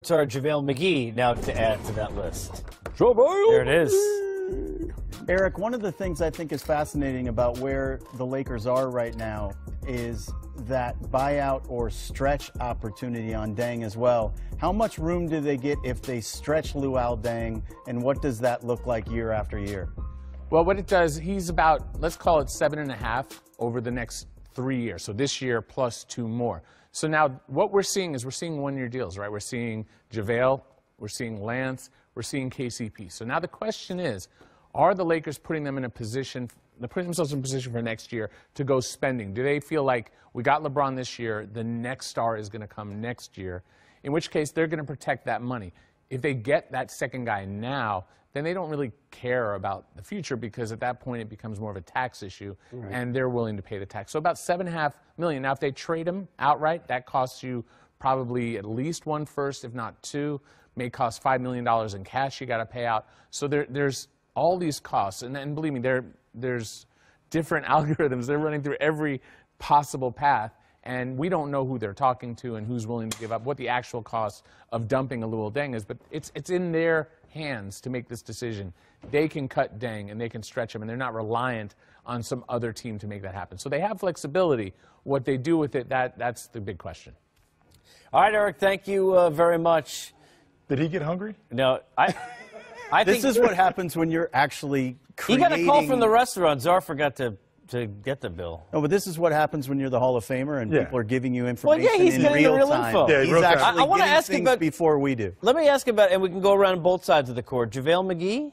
Sorry, JaVale McGee now to add to that list. JaVale! There it is. Eric, one of the things I think is fascinating about where the Lakers are right now is that buyout or stretch opportunity on Deng as well. How much room do they get if they stretch Luol Deng, and what does that look like year after year? Well, what it does, he's about, let's call it 7.5 over the next 3 years. So this year plus 2 more. So now what we're seeing is we're seeing one-year deals, right? We're seeing JaVale, we're seeing Lance, we're seeing KCP. So now the question is, are the Lakers putting them in a position, they're putting themselves in a position for next year to go spending? Do they feel like we got LeBron this year, the next star is going to come next year, in which case they're going to protect that money. If they get that second guy now, then they don't really care about the future because at that point it becomes more of a tax issue, and they're willing to pay the tax. So about $7.5 million. Now, if they trade him outright, that costs you probably at least 1 first, if not 2. May cost $5 million in cash you got to pay out. So there's all these costs, and believe me, there's different algorithms. They're running through every possible path, and we don't know who they're talking to and who's willing to give up, what the actual cost of dumping a Luol Deng is, but it's in their hands to make this decision. They can cut Deng and they can stretch him, and they're not reliant on some other team to make that happen. So they have flexibility. What they do with it, that's the big question. All right, Eric, thank you very much. Did he get hungry? No, I think this is what happens when you're actually creating... He got a call from the restaurant. Czar forgot to get the bill. No, but this is what happens when you're the Hall of Famer and people are giving you information he's in getting real the real time. info. Yeah, He's real time. actually I wanna getting ask things about- before we do. Let me ask about, and we can go around both sides of the court. JaVale McGee?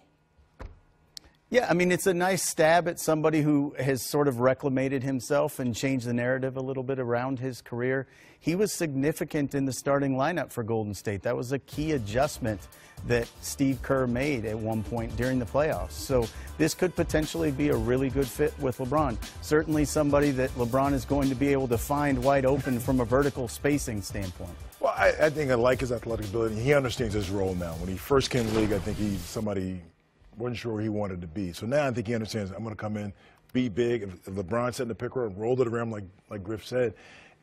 Yeah, I mean, it's a nice stab at somebody who has sort of reclamated himself and changed the narrative a little bit around his career. He was significant in the starting lineup for Golden State. That was a key adjustment that Steve Kerr made at one point during the playoffs. So this could potentially be a really good fit with LeBron. Certainly somebody that LeBron is going to be able to find wide open from a vertical spacing standpoint. Well, I think I like his athletic ability. He understands his role now. When he first came to the league, I think he's somebody wasn't sure where he wanted to be. So now I think he understands, I'm going to come in, be big. If LeBron set in the pick and roll it around like Griff said,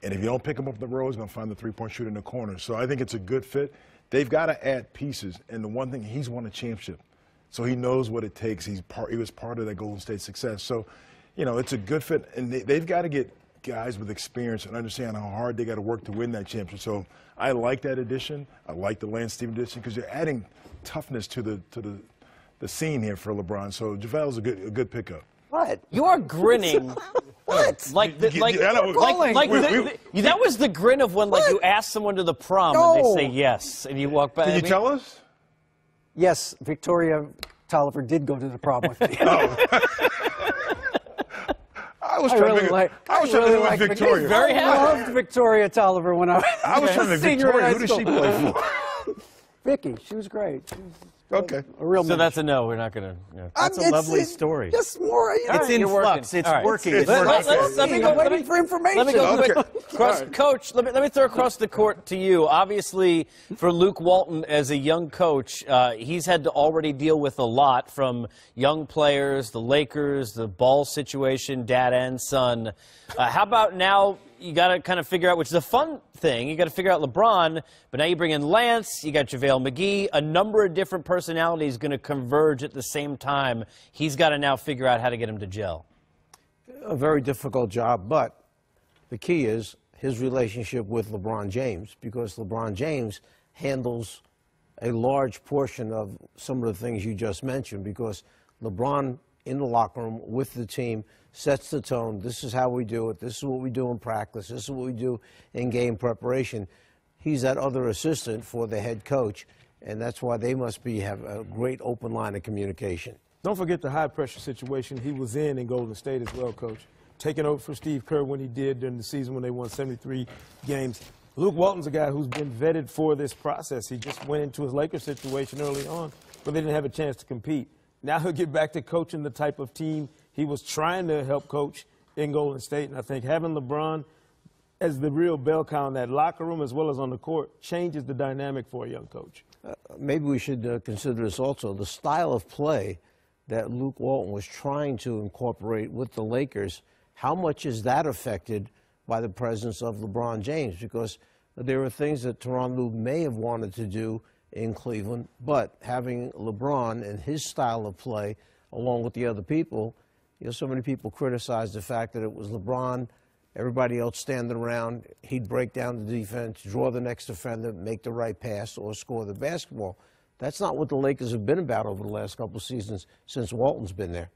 and if you don't pick him up the road, he's going to find the three-point shooter in the corner. So I think it's a good fit. They've got to add pieces. And the one thing, he's won a championship. So he knows what it takes. He was part of that Golden State success. So, you know, it's a good fit. And they've got to get guys with experience and understand how hard they got to work to win that championship. So I like that addition. I like the Lance Stevens addition because you're adding toughness to the scene here for LeBron. So JaVale's a good pickup. What? You are grinning. What? That was the grin of when you ask someone to the prom and they say yes, and you walk back. Can you tell us? Yes, Victoria Tolliver did go to the prom with me. I was trying to make Victoria. Very happy. I loved Victoria Tolliver when I was trying to make senior in Victoria. high Who does she school. play for? Vicky, she was great. She was Okay. a real So mensch. that's a no. We're not going to. That's a lovely story. Just more, you know. It's in you're working. flux. It's All right. working. It's It's working. working. Let me I'm go. waiting for information. Let me go Okay. quick. Coach, let me throw across the court to you. Obviously, for Luke Walton as a young coach, he's had to already deal with a lot from young players, the Lakers, the ball situation, dad and son. How about now you got to kind of figure out, which is a fun thing, you got to figure out LeBron, but now you bring in Lance, you got JaVale McGee, a number of different personalities going to converge at the same time. He's got to now figure out how to get him to gel. A very difficult job, but the key is his relationship with LeBron James, because LeBron James handles a large portion of some of the things you just mentioned, because LeBron in the locker room with the team sets the tone. This is how we do it. This is what we do in practice. This is what we do in game preparation. He's that other assistant for the head coach, and that's why they must have a great open line of communication. Don't forget the high-pressure situation he was in Golden State as well, Coach. Taking over for Steve Kerr when he did during the season when they won 73 games. Luke Walton's a guy who's been vetted for this process. He just went into his Lakers situation early on, but they didn't have a chance to compete. Now he'll get back to coaching the type of team he was trying to help coach in Golden State. And I think having LeBron as the real bell cow in that locker room as well as on the court changes the dynamic for a young coach. Maybe we should consider this also. The style of play that Luke Walton was trying to incorporate with the Lakers, how much is that affected by the presence of LeBron James? Because there are things that Tyronn Lue may have wanted to do in Cleveland, but having LeBron and his style of play, along with the other people, so many people criticized the fact that it was LeBron, everybody else standing around, he'd break down the defense, draw the next defender, make the right pass, or score the basketball. That's not what the Lakers have been about over the last couple of seasons since Walton's been there.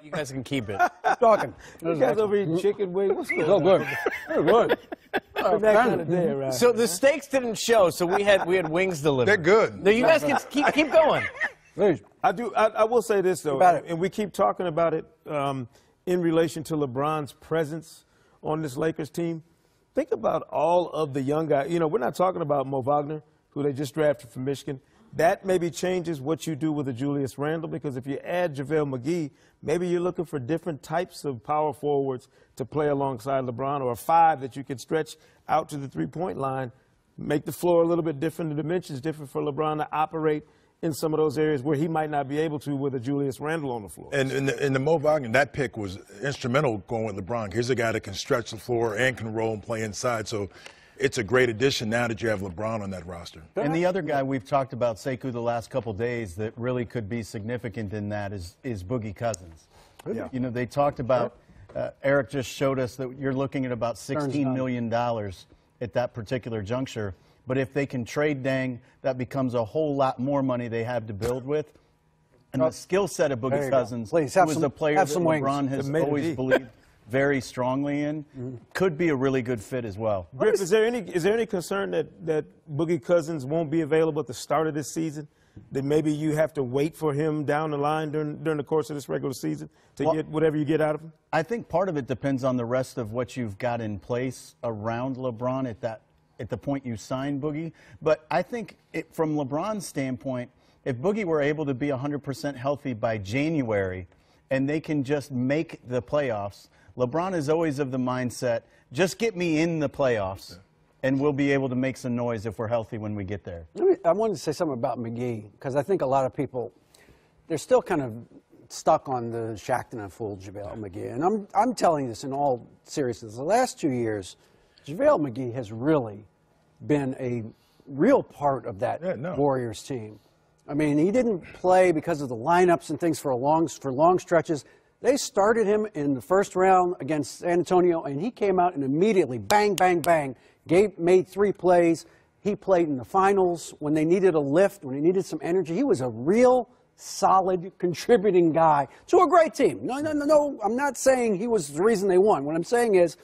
You guys can keep it. Talking. You guys over eating chicken wings? What's going on? Good. Good. That kind of day around. So the steaks didn't show, so we had wings delivered. They're good. No, you guys can keep going. Please. I will say this, though, About it. and we keep talking about it in relation to LeBron's presence on this Lakers team. Think about all of the young guys. We're not talking about Mo Wagner, who they just drafted from Michigan. That maybe changes what you do with a Julius Randle, because if you add JaVale McGee, maybe you're looking for different types of power forwards to play alongside LeBron, or a 5 that you can stretch out to the three-point line, make the floor a little bit different, the dimensions different for LeBron to operate in some of those areas where he might not be able to with a Julius Randle on the floor. And in the Mo Wagner, that pick was instrumental going with LeBron. Here's a guy that can stretch the floor and can roll and play inside. So it's a great addition now that you have LeBron on that roster. And the other guy we've talked about, Sekou, the last couple days that really could be significant in that is Boogie Cousins. Yeah. They talked about, Eric just showed us that you're looking at about $16 million at that particular juncture. But if they can trade Deng, that becomes a whole lot more money they have to build with. And the skill set of Boogie Cousins, Please, who is a player that LeBron wings. has always believed very strongly in, could be a really good fit as well. Griff, is there any concern that Boogie Cousins won't be available at the start of this season? That maybe you have to wait for him down the line during the course of this regular season to get whatever you get out of him? I think part of it depends on the rest of what you've got in place around LeBron at the point you sign Boogie. But I think from LeBron's standpoint, if Boogie were able to be 100% healthy by January and they can just make the playoffs, LeBron is always of the mindset, just get me in the playoffs, and we'll be able to make some noise if we're healthy when we get there. I wanted to say something about McGee, because I think a lot of people, they're still kind of stuck on the Shackton and fooled JaVale McGee. And I'm telling you this in all seriousness. The last 2 years, JaVale McGee has really been a real part of that Warriors team. I mean, he didn't play because of the lineups and things for long stretches. They started him in the first round against San Antonio, and he came out and immediately, bang, bang, bang, made 3 plays. He played in the finals when they needed a lift, when they needed some energy. He was a real solid contributing guy to a great team. No, I'm not saying he was the reason they won. What I'm saying is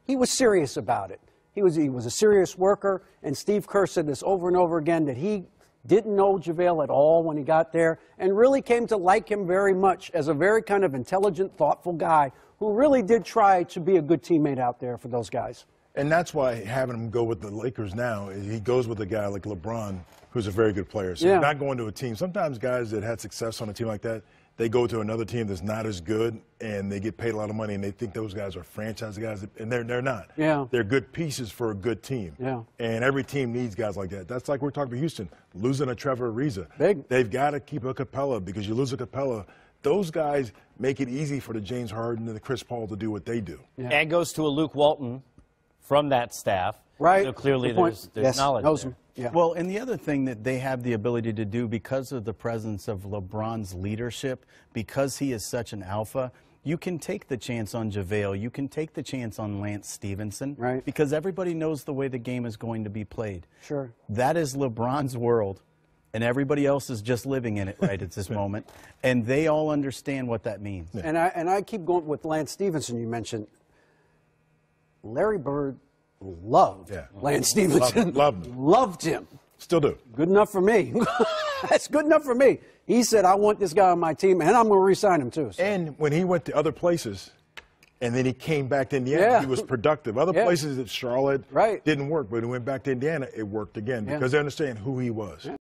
he was serious about it. He was a serious worker, and Steve Kerr said this over and over again, that he didn't know JaVale at all when he got there, and really came to like him very much as a very kind of intelligent, thoughtful guy who really did try to be a good teammate out there for those guys. And that's why having him go with the Lakers now, he goes with a guy like LeBron, who's a very good player. So not going to a team. Sometimes guys that had success on a team like that, they go to another team that's not as good, and they get paid a lot of money, and they think those guys are franchise guys, and they're not. Yeah. They're good pieces for a good team. Yeah. And every team needs guys like that. That's like we're talking about Houston, losing a Trevor Ariza. Big. They've got to keep a Capella, because you lose a Capella, those guys make it easy for the James Harden and the Chris Paul to do what they do. Yeah. And goes to a Luke Walton from that staff. Right. So clearly Good point. there's knowledge knows there. him. Yeah. Well, and the other thing that they have the ability to do because of the presence of LeBron's leadership, because he is such an alpha, you can take the chance on JaVale. You can take the chance on Lance Stevenson. Right. Because everybody knows the way the game is going to be played. Sure. That is LeBron's world, and everybody else is just living in it right at this moment. And they all understand what that means. Yeah. And I keep going with Lance Stevenson, you mentioned. Larry Bird loved Lance Stevenson. Loved him. Loved him. Still do. Good enough for me. That's good enough for me. He said, I want this guy on my team, and I'm going to re-sign him, too. So. And when he went to other places, and then he came back to Indiana, he was productive. Other places at Charlotte didn't work, but when he went back to Indiana, it worked again because they understand who he was.